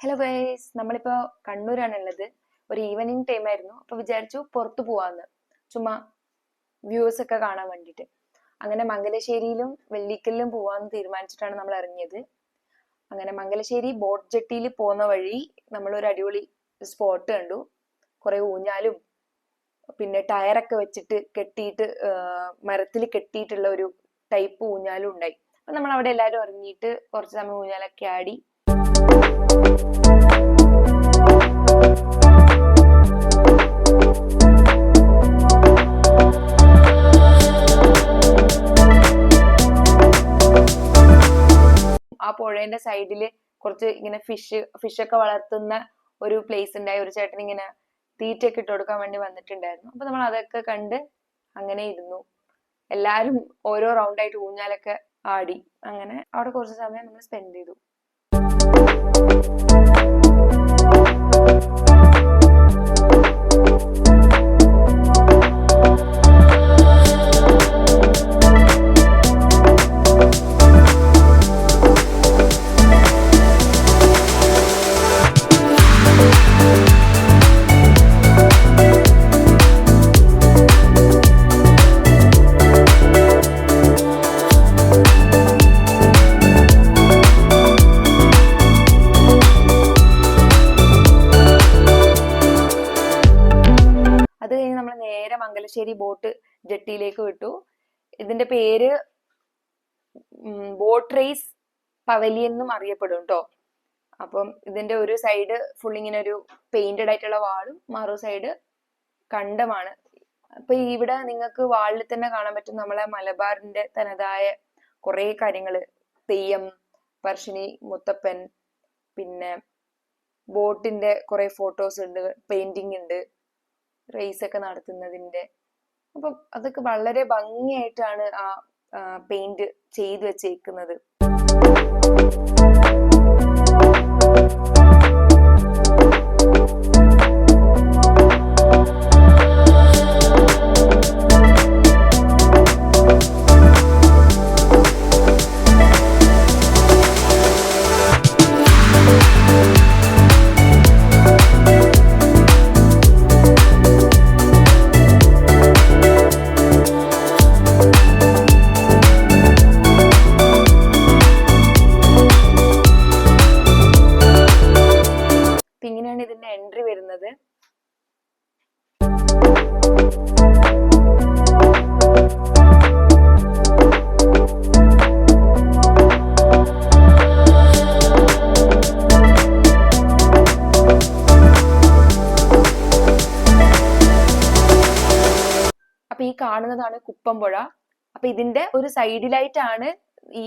Hello guys, നമ്മളിപ്പോ കണ്ണൂരാണുള്ളത്. ഒരു evening time ആയിരുന്നു. അപ്പൊ വിചാരിച്ചു പുറത്തു പോവാന്ന്, ചുമ്മാ വ്യൂസ് ഒക്കെ കാണാൻ വേണ്ടിട്ട്. അങ്ങനെ മംഗലശ്ശേരിയിലും വെള്ളിക്കലിലും പോവാന്ന് തീരുമാനിച്ചിട്ടാണ് നമ്മൾ ഇറങ്ങിയത്. അങ്ങനെ മംഗലശ്ശേരി ബോട്ട് ജെട്ടിയിൽ പോകുന്ന വഴി നമ്മളൊരു അടിപൊളി സ്പോട്ട് കണ്ടു. കുറെ ഊഞ്ഞാലും പിന്നെ ടയറൊക്കെ വെച്ചിട്ട് കെട്ടിയിട്ട് മരത്തിൽ കെട്ടിയിട്ടുള്ള ഒരു ടൈപ്പ് ഊഞ്ഞാലും ഉണ്ടായി. അപ്പൊ നമ്മൾ അവിടെ എല്ലാവരും ഇറങ്ങിയിട്ട് കുറച്ച് സമയം ഊഞ്ഞാലൊക്കെ ആടി. ആ പുഴേന്റെ സൈഡില് കുറച്ച് ഇങ്ങനെ ഫിഷൊക്കെ വളർത്തുന്ന ഒരു പ്ലേസ് ഉണ്ടായി. ഒരു ചേട്ടൻ ഇങ്ങനെ തീറ്റയൊക്കെ ഇട്ട് കൊടുക്കാൻ വേണ്ടി വന്നിട്ടുണ്ടായിരുന്നു. അപ്പൊ നമ്മൾ അതൊക്കെ കണ്ട് അങ്ങനെ ഇരുന്നു. എല്ലാരും ഓരോ റൗണ്ടായിട്ട് ഊഞ്ഞാലൊക്കെ ആടി. അങ്ങനെ അവിടെ കുറച്ച് സമയം നമ്മൾ സ്പെൻഡ് ചെയ്തു. അത് കഴിഞ്ഞ് നമ്മൾ നേരെ മംഗലശ്ശേരി ബോട്ട് ജെട്ടിയിലേക്ക് വിട്ടു. ഇതിന്റെ പേര് ബോട്ട് റേസ് പവലിയൻ എന്നും അറിയപ്പെടും കേട്ടോ. അപ്പം ഇതിന്റെ ഒരു സൈഡ് ഫുൾ ഇങ്ങനെ ഒരു പെയിന്റഡ് ആയിട്ടുള്ള വാളും മറു സൈഡ് കണ്ടമാണ്. അപ്പൊ ഇവിടെ നിങ്ങൾക്ക് വാളിൽ തന്നെ കാണാൻ പറ്റും നമ്മളെ മലബാറിന്റെ തനതായ കുറെ കാര്യങ്ങള്. തെയ്യം, പറശ്ശിനി മുത്തപ്പൻ, പിന്നെ ബോട്ടിന്റെ കുറെ ഫോട്ടോസ് ഉണ്ട്, പെയിന്റിങ് ഉണ്ട്, റേസ് ഒക്കെ നടത്തുന്നതിന്റെ. അപ്പൊ അതൊക്കെ വളരെ ഭംഗിയായിട്ടാണ് ആ പെയിന്റ് ചെയ്തു വെച്ചേക്കുന്നത്. ഇങ്ങനെയാണ് ഇതിന്റെ എൻട്രി വരുന്നത്. അപ്പൊ ഈ കാണുന്നതാണ് കുപ്പംപുഴ. അപ്പൊ ഇതിന്റെ ഒരു സൈഡിലായിട്ടാണ് ഈ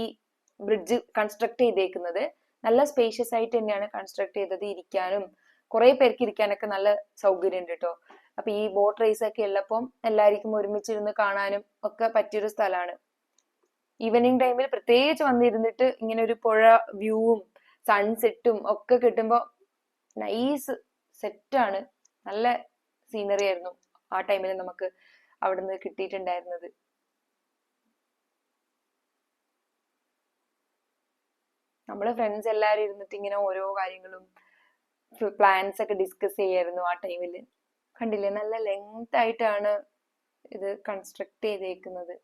ബ്രിഡ്ജ് കൺസ്ട്രക്ട് ചെയ്തേക്കുന്നത്. നല്ല സ്പേഷ്യസ് ആയിട്ട് തന്നെയാണ് കൺസ്ട്രക്ട് ചെയ്തത്. ഇരിക്കാനും കുറെ പേർക്ക് ഇരിക്കാനൊക്കെ നല്ല സൗകര്യം ഉണ്ട് കേട്ടോ. അപ്പൊ ഈ ബോട്ട് റേസ് ഒക്കെ ഉള്ളപ്പം എല്ലാവർക്കും ഒരുമിച്ചിരുന്ന് കാണാനും ഒക്കെ പറ്റിയൊരു സ്ഥലമാണ്. ഈവനിങ് ടൈമിൽ പ്രത്യേകിച്ച് വന്നിരുന്നിട്ട് ഇങ്ങനെ ഒരു പുഴ വ്യൂവും സൺസെറ്റും ഒക്കെ കിട്ടുമ്പോ നൈസ് സെറ്റാണ്. നല്ല സീനറി ആയിരുന്നു ആ ടൈമിൽ നമുക്ക് അവിടുന്ന് കിട്ടിയിട്ടുണ്ടായിരുന്നത്. നമ്മള് ഫ്രണ്ട്സ് എല്ലാരും ഇരുന്നിട്ട് ഇങ്ങനെ ഓരോ കാര്യങ്ങളും പ്ലാൻസ് ഒക്കെ ഡിസ്കസ് ചെയ്യായിരുന്നു ആ ടൈമില്. കണ്ടില്ലേ, നല്ല ലെങ്ത് ആയിട്ടാണ് ഇത് കൺസ്ട്രക്ട് ചെയ്തേക്കുന്നത്.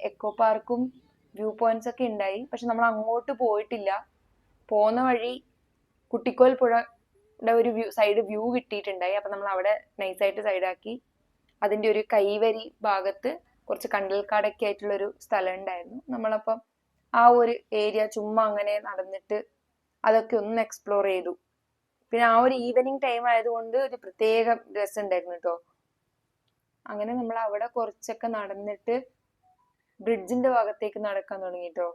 എക്കോ പാർക്കും വ്യൂ പോയിന്റ്സ് ഒക്കെ ഉണ്ടായി. പക്ഷെ നമ്മൾ അങ്ങോട്ട് പോയിട്ടില്ല. പോകുന്ന വഴി കുട്ടിക്കോൽ പുഴയുടെ ഒരു സൈഡ് വ്യൂ കിട്ടിയിട്ടുണ്ടായി. അപ്പൊ നമ്മൾ അവിടെ നൈസായിട്ട് സൈഡാക്കി. അതിന്റെ ഒരു കൈവരി ഭാഗത്ത് കുറച്ച് കണ്ടൽക്കാടൊക്കെ ആയിട്ടുള്ള ഒരു സ്ഥലം ഉണ്ടായിരുന്നു. നമ്മളപ്പം ആ ഒരു ഏരിയ ചുമ്മാ അങ്ങനെ നടന്നിട്ട് അതൊക്കെ ഒന്ന് എക്സ്പ്ലോർ ചെയ്തു. പിന്നെ ആ ഒരു ഈവനിങ് ടൈം ആയതുകൊണ്ട് ഒരു പ്രത്യേക രസം ഉണ്ടായിരുന്നു കേട്ടോ. അങ്ങനെ നമ്മൾ അവിടെ കുറച്ചൊക്കെ നടന്നിട്ട് ബ്രിഡ്ജിന്റെ ഭാഗത്തേക്ക് നടക്കാൻ തുടങ്ങിട്ടോ.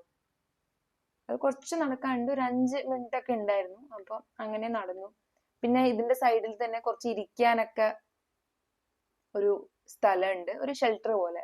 അത് കുറച്ച് നടക്കാണ്ട് ഒരു 5 മിനിറ്റ് ഒക്കെ ഉണ്ടായിരുന്നു. അപ്പം അങ്ങനെ നടന്നു. പിന്നെ ഇതിന്റെ സൈഡിൽ തന്നെ കുറച്ച് ഇരിക്കാനൊക്കെ ഒരു സ്ഥലമുണ്ട്, ഒരു ഷെൽട്ടർ പോലെ.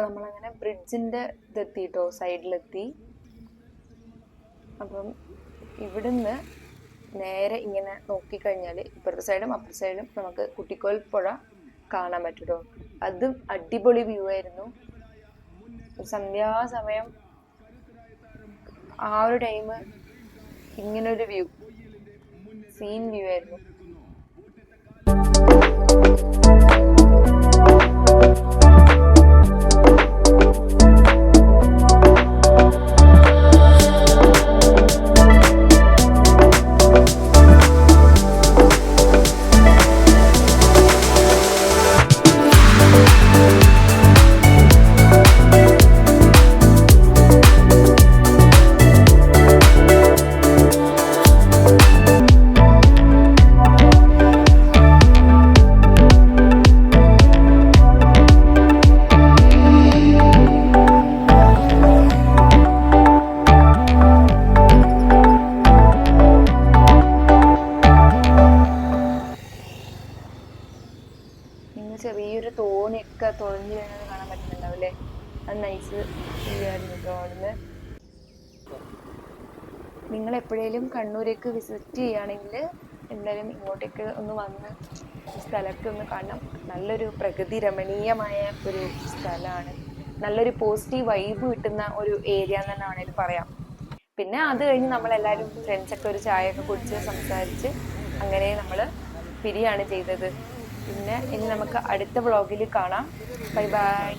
നമ്മളങ്ങനെ ബ്രിഡ്ജിന്റെ ഇതെത്തിട്ടോ, സൈഡിലെത്തി. അപ്പം ഇവിടുന്ന് നേരെ ഇങ്ങനെ നോക്കിക്കഴിഞ്ഞാൽ ഇപ്പുറത്തെ സൈഡും അപ്പുറത്തെ സൈഡും നമുക്ക് കുട്ടിക്കോൽ പുഴ കാണാൻ പറ്റൂട്ടോ. അതും അടിപൊളി വ്യൂ ആയിരുന്നു. സന്ധ്യാസമയം ആ ഒരു ടൈം ഇങ്ങനൊരു വ്യൂ, സീൻ വ്യൂ ആയിരുന്നു. ചെറിയൊരു തോണിയൊക്കെ തുഴഞ്ഞു വീണത് കാണാൻ പറ്റുന്നുണ്ടാവില്ലേ? അത് നൈസ് ചെയ്യായിരുന്നു കേട്ടോ. അവിടുന്ന് നിങ്ങൾ എപ്പോഴേലും കണ്ണൂരേക്ക് വിസിറ്റ് ചെയ്യുകയാണെങ്കിൽ എന്തായാലും ഇങ്ങോട്ടേക്ക് ഒന്ന് വന്ന് സ്ഥലമൊക്കെ ഒന്ന് കാണണം. നല്ലൊരു പ്രകൃതി രമണീയമായ ഒരു സ്ഥലമാണ്. നല്ലൊരു പോസിറ്റീവ് വൈബ് കിട്ടുന്ന ഒരു ഏരിയ എന്ന് തന്നെ വേണമെങ്കിൽ പറയാം. പിന്നെ അത് കഴിഞ്ഞ് നമ്മളെല്ലാവരും ഫ്രണ്ട്സൊക്കെ ഒരു ചായയൊക്കെ കുടിച്ച് സംസാരിച്ച് അങ്ങനെ നമ്മൾ പിരിയാണ് ചെയ്തത്. പിന്നെ ഇനി നമുക്ക് അടുത്ത വ്ളോഗിൽ കാണാം. Bye bye.